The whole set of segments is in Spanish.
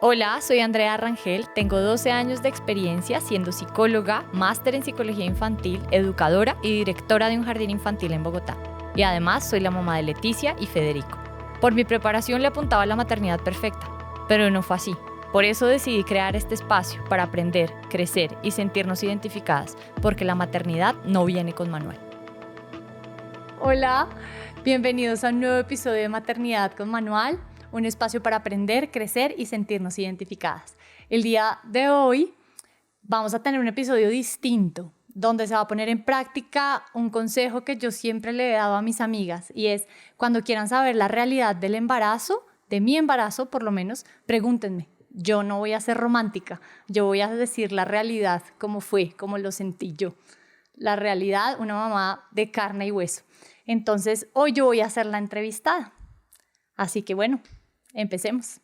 Hola, soy Andrea Rangel, tengo 12 años de experiencia siendo psicóloga, máster en psicología infantil, educadora y directora de un jardín infantil en Bogotá. Y además soy la mamá de Leticia y Federico. Por mi preparación le apuntaba a la maternidad perfecta, pero no fue así. Por eso decidí crear este espacio para aprender, crecer y sentirnos identificadas, porque la maternidad no viene con manual. Hola, bienvenidos a un nuevo episodio de Maternidad con Manual. Un espacio para aprender, crecer y sentirnos identificadas. El día de hoy vamos a tener un episodio distinto, donde se va a poner en práctica un consejo que yo siempre le he dado a mis amigas, y es: cuando quieran saber la realidad del embarazo, de mi embarazo por lo menos, pregúntenme. Yo no voy a ser romántica, yo voy a decir la realidad, cómo fue, cómo lo sentí yo. La realidad, una mamá de carne y hueso. Entonces, hoy yo voy a ser la entrevistada. Así que bueno, empecemos.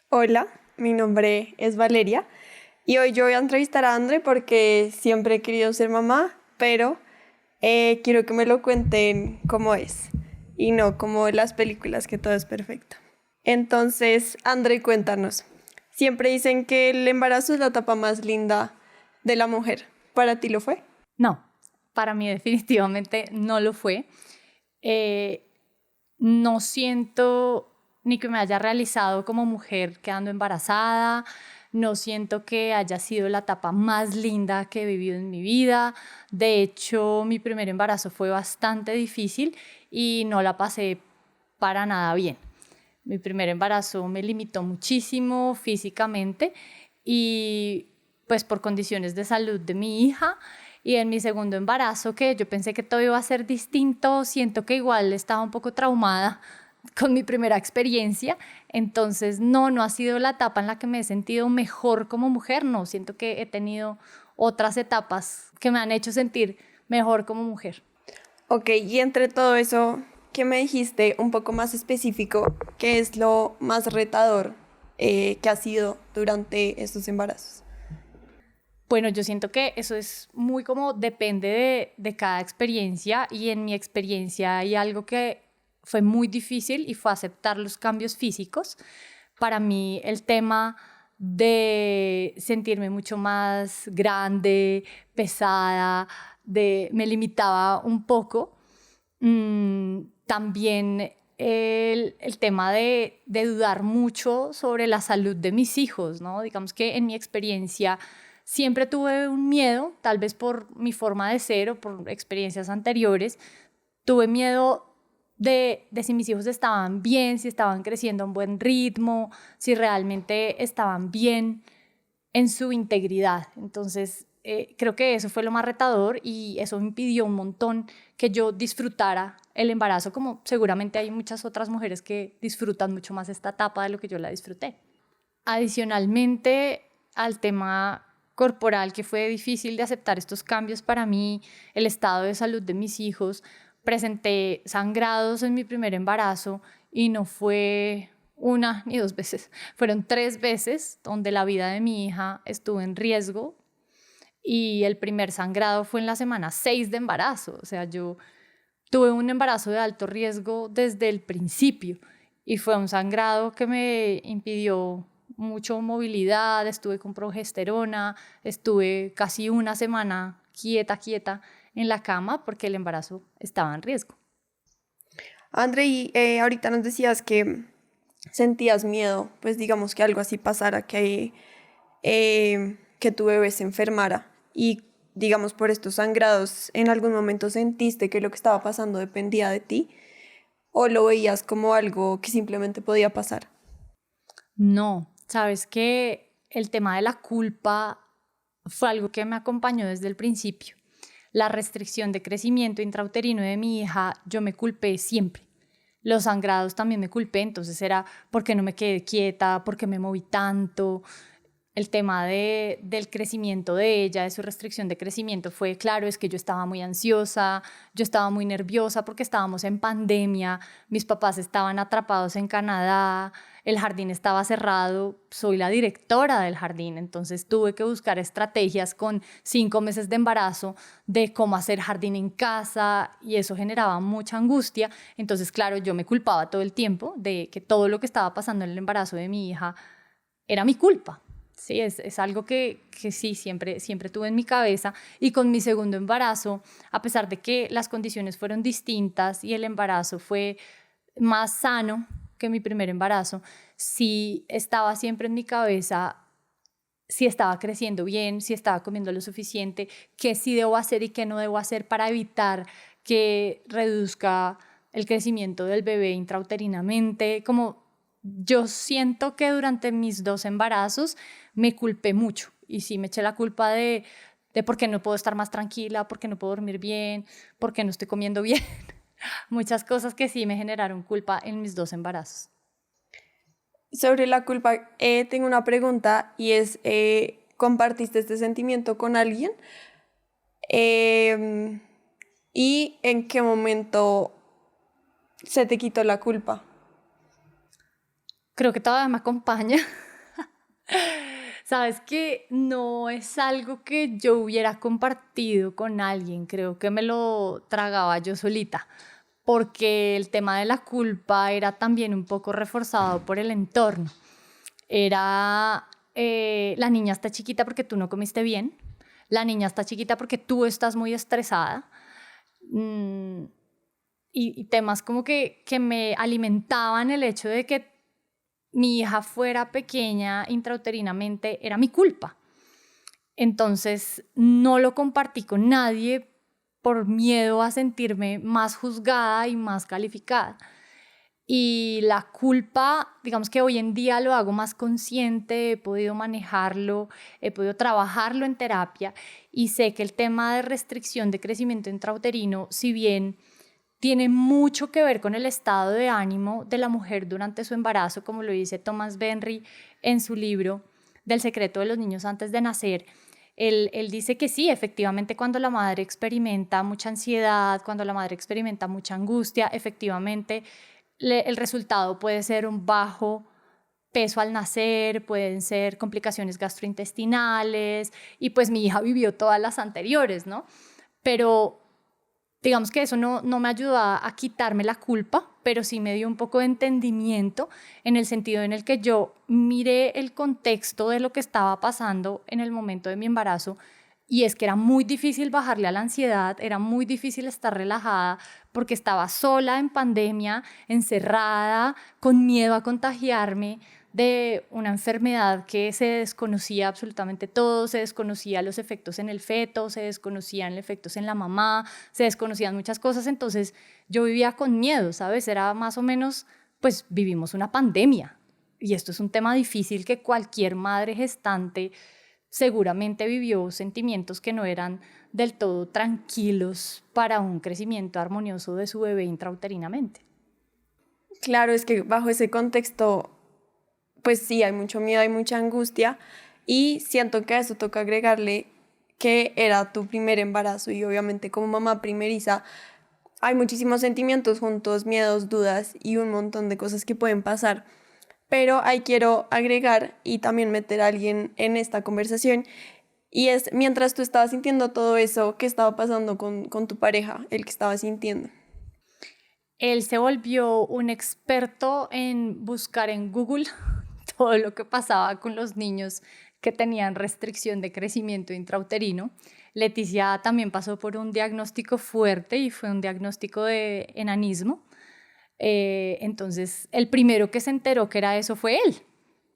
Hola, mi nombre es Valeria y hoy yo voy a entrevistar a Andre porque siempre he querido ser mamá, pero quiero que me lo cuenten cómo es y no como en las películas que todo es perfecto. Entonces, Andre, cuéntanos. Siempre dicen que el embarazo es la etapa más linda de la mujer. ¿Para ti lo fue? No, para mí definitivamente no lo fue. No siento ni que me haya realizado como mujer quedando embarazada, no siento que haya sido la etapa más linda que he vivido en mi vida. De hecho, mi primer embarazo fue bastante difícil y no la pasé para nada bien. Mi primer embarazo me limitó muchísimo físicamente y pues por condiciones de salud de mi hija. Y en mi segundo embarazo, que yo pensé que todo iba a ser distinto, siento que igual estaba un poco traumada con mi primera experiencia. Entonces no ha sido la etapa en la que me he sentido mejor como mujer. No, siento que he tenido otras etapas que me han hecho sentir mejor como mujer. Ok, y entre todo eso, ¿qué me dijiste un poco más específico? ¿Qué es lo más retador que ha sido durante estos embarazos? Bueno, yo siento que eso es muy como depende de cada experiencia, y en mi experiencia hay algo que fue muy difícil y fue aceptar los cambios físicos. Para mí el tema de sentirme mucho más grande, pesada, me limitaba un poco. También el tema de dudar mucho sobre la salud de mis hijos, ¿no? Digamos que en mi experiencia siempre tuve un miedo, tal vez por mi forma de ser o por experiencias anteriores. Tuve miedo de si mis hijos estaban bien, si estaban creciendo a un buen ritmo, si realmente estaban bien en su integridad. Entonces, creo que eso fue lo más retador y eso me impidió un montón que yo disfrutara el embarazo, como seguramente hay muchas otras mujeres que disfrutan mucho más esta etapa de lo que yo la disfruté. Adicionalmente al tema corporal, que fue difícil de aceptar estos cambios para mí, el estado de salud de mis hijos, presenté sangrados en mi primer embarazo y no fue una ni dos veces, fueron 3 veces donde la vida de mi hija estuvo en riesgo. Y el primer sangrado fue en la semana 6 de embarazo. O sea, yo tuve un embarazo de alto riesgo desde el principio y fue un sangrado que me impidió mucho movilidad. Estuve con progesterona, estuve casi una semana quieta en la cama porque el embarazo estaba en riesgo. Andre, y ahorita nos decías que sentías miedo, pues digamos que algo así pasara, que tu bebé se enfermara y digamos por estos sangrados, ¿en algún momento sentiste que lo que estaba pasando dependía de ti o lo veías como algo que simplemente podía pasar? No, sabes que el tema de la culpa fue algo que me acompañó desde el principio. La restricción de crecimiento intrauterino de mi hija, yo me culpé siempre. Los sangrados también me culpé, entonces era porque no me quedé quieta, porque me moví tanto. El tema del crecimiento de ella, de su restricción de crecimiento, fue claro, es que yo estaba muy ansiosa, yo estaba muy nerviosa porque estábamos en pandemia, mis papás estaban atrapados en Canadá, el jardín estaba cerrado, soy la directora del jardín, entonces tuve que buscar estrategias con 5 meses de embarazo de cómo hacer jardín en casa, y eso generaba mucha angustia. Entonces, claro, yo me culpaba todo el tiempo de que todo lo que estaba pasando en el embarazo de mi hija era mi culpa. Sí, es algo que sí, siempre tuve en mi cabeza. Y con mi segundo embarazo, a pesar de que las condiciones fueron distintas y el embarazo fue más sano que mi primer embarazo, sí estaba siempre en mi cabeza si estaba creciendo bien, si estaba comiendo lo suficiente, qué sí debo hacer y qué no debo hacer para evitar que reduzca el crecimiento del bebé intrauterinamente. Como yo siento que durante mis 2 embarazos me culpé mucho y sí me eché la culpa de por qué no puedo estar más tranquila, por qué no puedo dormir bien, por qué no estoy comiendo bien. Muchas cosas que sí me generaron culpa en mis 2 embarazos. Sobre la culpa, tengo una pregunta y es, ¿compartiste este sentimiento con alguien? Em, ¿Y en qué momento se te quitó la culpa? Creo que todavía me acompaña. Sabes que no es algo que yo hubiera compartido con alguien, creo que me lo tragaba yo solita, porque el tema de la culpa era también un poco reforzado por el entorno. Era, la niña está chiquita porque tú no comiste bien, la niña está chiquita porque tú estás muy estresada. Mm, y temas como que me alimentaban el hecho de que mi hija fuera pequeña intrauterinamente era mi culpa. Entonces no lo compartí con nadie por miedo a sentirme más juzgada y más calificada. Y la culpa, digamos que hoy en día lo hago más consciente, he podido manejarlo, he podido trabajarlo en terapia y sé que el tema de restricción de crecimiento intrauterino, si bien tiene mucho que ver con el estado de ánimo de la mujer durante su embarazo, como lo dice Thomas Benry en su libro Del secreto de los niños antes de nacer. Él dice que sí, efectivamente, cuando la madre experimenta mucha ansiedad, cuando la madre experimenta mucha angustia, efectivamente el resultado puede ser un bajo peso al nacer, pueden ser complicaciones gastrointestinales, y pues mi hija vivió todas las anteriores, ¿no? Pero digamos que eso no me ayudó a quitarme la culpa, pero sí me dio un poco de entendimiento en el sentido en el que yo miré el contexto de lo que estaba pasando en el momento de mi embarazo, y es que era muy difícil bajarle a la ansiedad, era muy difícil estar relajada porque estaba sola en pandemia, encerrada, con miedo a contagiarme de una enfermedad que se desconocía absolutamente todo, se desconocía los efectos en el feto, se desconocían los efectos en la mamá, se desconocían muchas cosas. Entonces yo vivía con miedo, ¿sabes? Era más o menos, pues vivimos una pandemia y esto es un tema difícil que cualquier madre gestante seguramente vivió sentimientos que no eran del todo tranquilos para un crecimiento armonioso de su bebé intrauterinamente. Claro, es que bajo ese contexto, pues sí, hay mucho miedo, hay mucha angustia y siento que a eso toca agregarle que era tu primer embarazo y obviamente como mamá primeriza hay muchísimos sentimientos juntos, miedos, dudas y un montón de cosas que pueden pasar. Pero ahí quiero agregar y también meter a alguien en esta conversación y es mientras tú estabas sintiendo todo eso, ¿qué estaba pasando con tu pareja, el que estaba sintiendo? Él se volvió un experto en buscar en Google todo lo que pasaba con los niños que tenían restricción de crecimiento intrauterino. Leticia también pasó por un diagnóstico fuerte y fue un diagnóstico de enanismo. Entonces, el primero que se enteró que era eso fue él,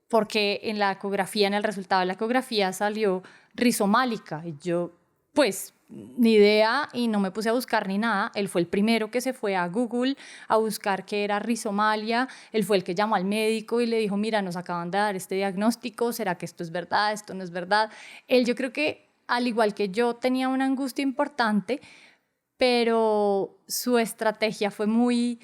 porque en la ecografía, en el resultado de la ecografía salió rizomálica. Y yo, pues, ni idea y no me puse a buscar ni nada. Él fue el primero que se fue a Google a buscar qué era rizomalia. Él fue el que llamó al médico y le dijo, mira, nos acaban de dar este diagnóstico, ¿será que esto es verdad, esto no es verdad? Él, yo creo que, al igual que yo, tenía una angustia importante, pero su estrategia fue muy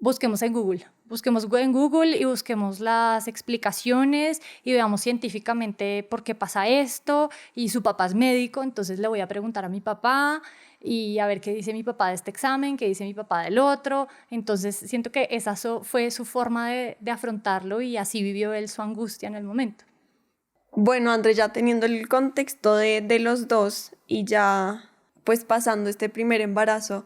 busquemos en Google y busquemos las explicaciones y veamos científicamente por qué pasa esto, y su papá es médico, entonces le voy a preguntar a mi papá y a ver qué dice mi papá de este examen, qué dice mi papá del otro. Entonces siento que esa fue su forma de afrontarlo y así vivió él su angustia en el momento. Bueno, André, ya teniendo el contexto de los dos y ya pues pasando este primer embarazo,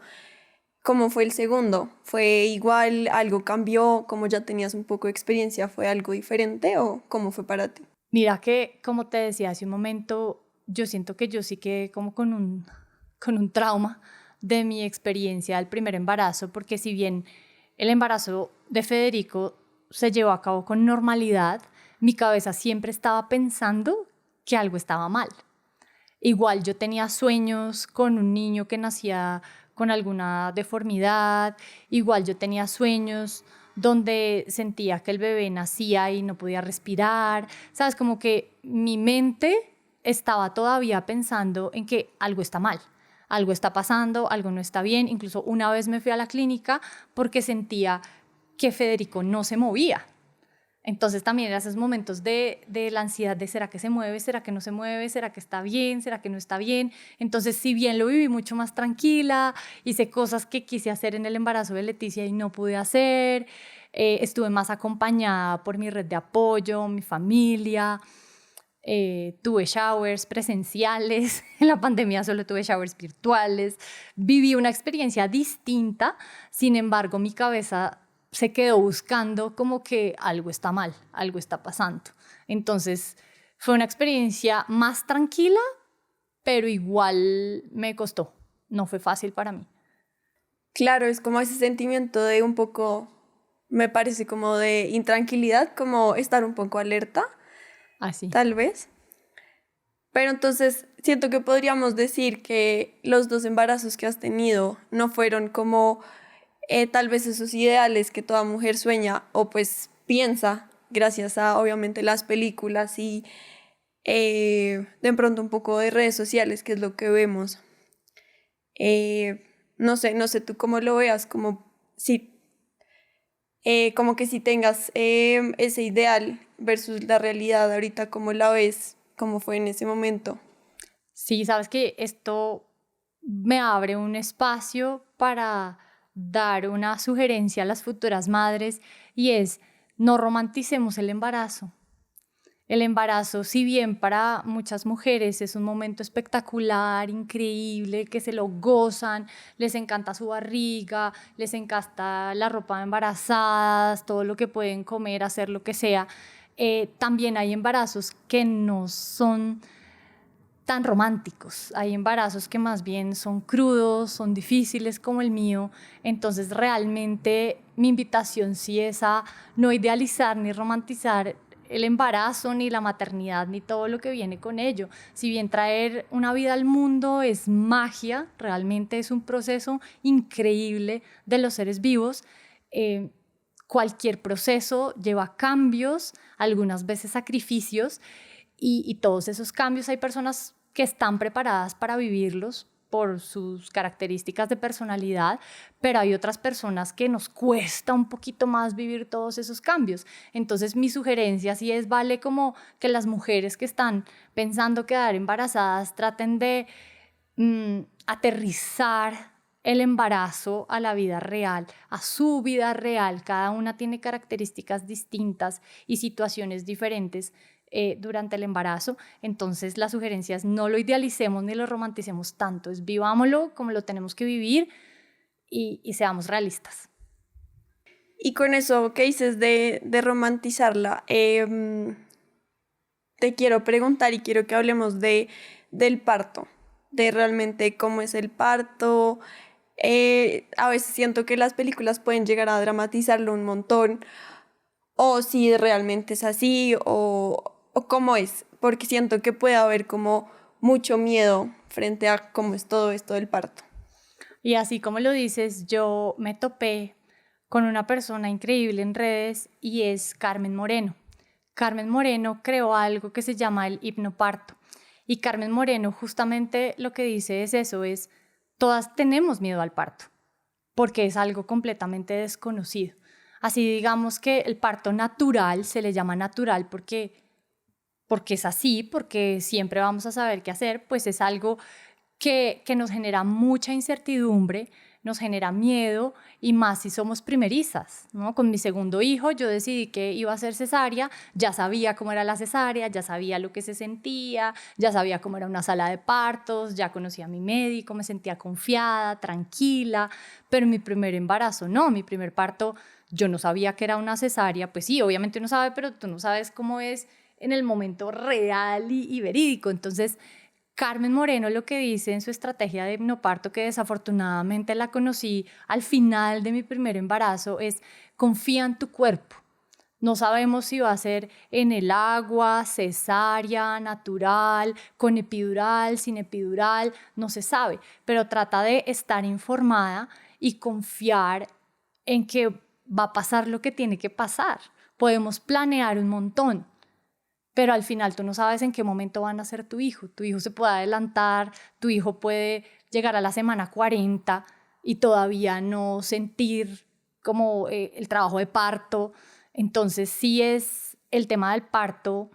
¿Cómo fue el segundo? ¿Fue igual? ¿Algo cambió? ¿Como ya tenías un poco de experiencia, fue algo diferente o cómo fue para ti? Mira que, como te decía hace un momento, yo siento que yo sí quedé como con un trauma de mi experiencia del primer embarazo, porque si bien el embarazo de Federico se llevó a cabo con normalidad, mi cabeza siempre estaba pensando que algo estaba mal. Igual yo tenía sueños con un niño que nacía con alguna deformidad, igual yo tenía sueños donde sentía que el bebé nacía y no podía respirar, sabes, como que mi mente estaba todavía pensando en que algo está mal, algo está pasando, algo no está bien. Incluso una vez me fui a la clínica porque sentía que Federico no se movía. Entonces también eran esos momentos de la ansiedad de ¿será que se mueve? ¿Será que no se mueve? ¿Será que está bien? ¿Será que no está bien? Entonces, si bien lo viví mucho más tranquila, hice cosas que quise hacer en el embarazo de Leticia y no pude hacer, estuve más acompañada por mi red de apoyo, mi familia, tuve showers presenciales, en la pandemia solo tuve showers virtuales, viví una experiencia distinta. Sin embargo, mi cabeza se quedó buscando como que algo está mal, algo está pasando. Entonces fue una experiencia más tranquila, pero igual me costó, no fue fácil para mí. Claro, es como ese sentimiento de un poco, me parece como de intranquilidad, como estar un poco alerta, Así. tal vez. Pero entonces siento que podríamos decir que los dos embarazos que has tenido no fueron como tal vez esos ideales que toda mujer sueña o pues piensa, gracias a obviamente las películas y de pronto un poco de redes sociales, que es lo que vemos. No sé tú cómo lo veas, como si, como que si tengas ese ideal versus la realidad ahorita, cómo la ves, cómo fue en ese momento. Sí, sabes que esto me abre un espacio para dar una sugerencia a las futuras madres y es: no romanticemos el embarazo. El embarazo, si bien para muchas mujeres es un momento espectacular, increíble, que se lo gozan, les encanta su barriga, les encanta la ropa de embarazadas, todo lo que pueden comer, hacer lo que sea, también hay embarazos que no son tan románticos. Hay embarazos que más bien son crudos, son difíciles como el mío. Entonces realmente mi invitación sí es a no idealizar ni romantizar el embarazo, ni la maternidad, ni todo lo que viene con ello. Si bien traer una vida al mundo es magia, realmente es un proceso increíble de los seres vivos. eh, Cualquier proceso lleva cambios, algunas veces sacrificios, y todos esos cambios hay personas que están preparadas para vivirlos por sus características de personalidad, pero hay otras personas que nos cuesta un poquito más vivir todos esos cambios. Entonces mi sugerencia sí es, vale, como que las mujeres que están pensando quedar embarazadas traten de aterrizar el embarazo a la vida real, a su vida real. Cada una tiene características distintas y situaciones diferentes durante el embarazo. Entonces la sugerencia es: no lo idealicemos ni lo romanticemos tanto, es vivámoslo como lo tenemos que vivir y seamos realistas. Y con eso que dices de romantizarla, te quiero preguntar y quiero que hablemos del parto, de realmente cómo es el parto. A veces siento que las películas pueden llegar a dramatizarlo un montón, o si realmente es así, o cómo es, porque siento que puede haber como mucho miedo frente a cómo es todo esto del parto. Y así como lo dices, yo me topé con una persona increíble en redes y es Carmen Moreno. Carmen Moreno creó algo que se llama el hipnoparto. Y Carmen Moreno justamente lo que dice es eso, es: todas tenemos miedo al parto, porque es algo completamente desconocido. Así digamos que el parto natural se le llama natural porque es así, porque siempre vamos a saber qué hacer, pues es algo que nos genera mucha incertidumbre. nos genera miedo, y más si somos primerizas, ¿no? Con mi segundo hijo yo decidí que iba a ser cesárea, ya sabía cómo era la cesárea, ya sabía lo que se sentía, ya sabía cómo era una sala de partos, ya conocía a mi médico, me sentía confiada, tranquila, pero mi primer embarazo no, mi primer parto yo no sabía que era una cesárea. Pues sí, obviamente uno sabe, pero tú no sabes cómo es en el momento real y verídico. Entonces, Carmen Moreno lo que dice en su estrategia de hipnoparto, que desafortunadamente la conocí al final de mi primer embarazo, es: confía en tu cuerpo. No sabemos si va a ser en el agua, cesárea, natural, con epidural, sin epidural, no se sabe, pero trata de estar informada y confiar en que va a pasar lo que tiene que pasar. Podemos planear un montón, pero al final tú no sabes en qué momento van a ser tu hijo. Tu hijo se puede adelantar, tu hijo puede llegar a la semana 40 y todavía no sentir como el trabajo de parto. Entonces sí, es el tema del parto,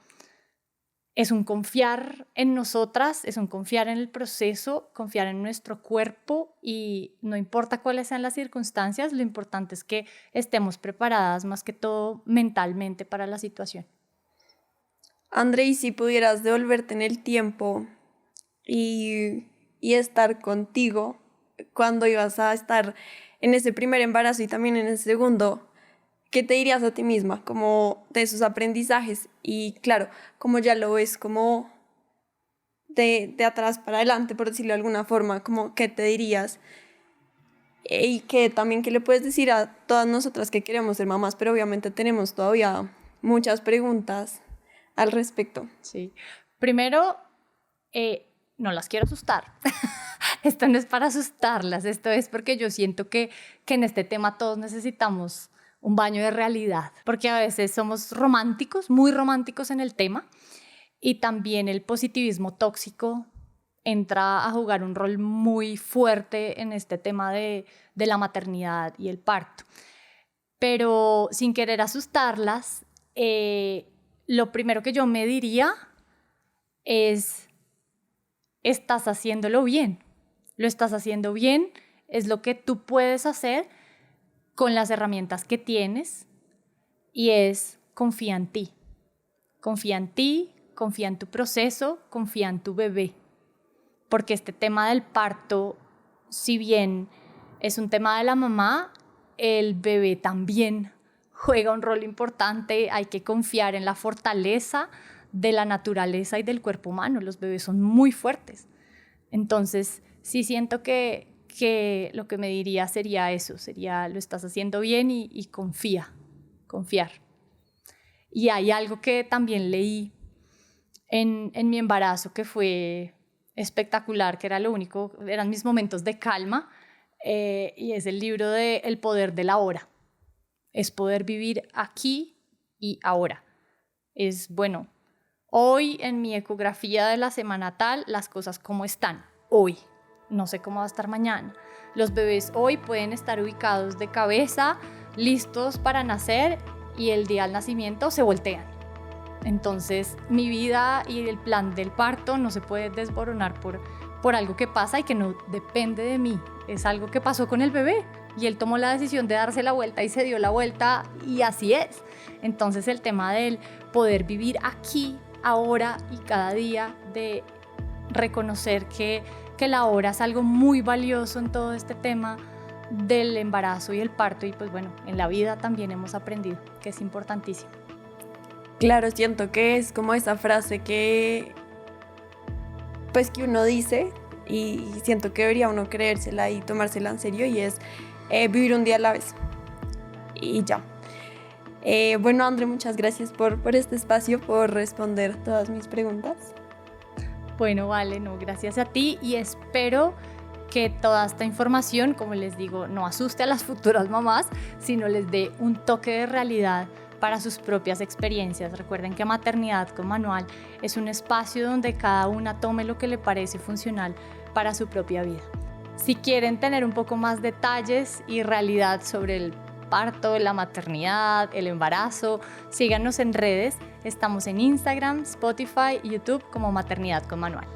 es un confiar en nosotras, es un confiar en el proceso, confiar en nuestro cuerpo, y no importa cuáles sean las circunstancias, lo importante es que estemos preparadas más que todo mentalmente para la situación. André, ¿y si pudieras devolverte en el tiempo y estar contigo cuando ibas a estar en ese primer embarazo y también en el segundo, qué te dirías a ti misma como de esos aprendizajes? Y claro, como ya lo ves como de atrás para adelante, por decirlo de alguna forma, como qué te dirías, y que también qué le puedes decir a todas nosotras que queremos ser mamás, pero obviamente tenemos todavía muchas preguntas al respecto. Sí. Primero, no las quiero asustar. Esto no es para asustarlas, esto es porque yo siento que en este tema todos necesitamos un baño de realidad, porque a veces somos románticos, muy románticos en el tema, y también el positivismo tóxico entra a jugar un rol muy fuerte en este tema de la maternidad y el parto. Pero sin querer asustarlas, lo primero que yo me diría es: estás haciéndolo bien, lo estás haciendo bien, es lo que tú puedes hacer con las herramientas que tienes, y es: confía en ti, confía en ti, confía en tu proceso, confía en tu bebé, porque este tema del parto, si bien es un tema de la mamá, el bebé también juega un rol importante. Hay que confiar en la fortaleza de la naturaleza y del cuerpo humano. Los bebés son muy fuertes. Entonces, sí siento que lo que me diría sería eso, sería: lo estás haciendo bien y confiar. Y hay algo que también leí en mi embarazo que fue espectacular, que era lo único, eran mis momentos de calma, y es el libro de El poder de la hora. Es poder vivir aquí y ahora. Es, bueno, hoy en mi ecografía de la semana tal, las cosas cómo están hoy. No sé cómo va a estar mañana. Los bebés hoy pueden estar ubicados de cabeza, listos para nacer, y el día del nacimiento se voltean. Entonces, mi vida y el plan del parto no se puede desboronar por algo que pasa y que no depende de mí. Es algo que pasó con el bebé y él tomó la decisión de darse la vuelta y se dio la vuelta, y así es. Entonces, el tema del poder vivir aquí, ahora y cada día, de reconocer que la hora es algo muy valioso en todo este tema del embarazo y el parto, y pues bueno, en la vida también hemos aprendido que es importantísimo. Claro, siento que es como esa frase que pues que uno dice, y siento que debería uno creérsela y tomársela en serio, y es vivir un día a la vez. Y ya. Bueno, André, muchas gracias por este espacio, por responder todas mis preguntas. Bueno, vale, no, gracias a ti, y espero que toda esta información, como les digo, no asuste a las futuras mamás, sino les dé un toque de realidad para sus propias experiencias. Recuerden que Maternidad con Manual es un espacio donde cada una tome lo que le parece funcional para su propia vida. Si quieren tener un poco más detalles y realidad sobre el parto, la maternidad, el embarazo, síganos en redes. Estamos en Instagram, Spotify y YouTube como Maternidad con Manual.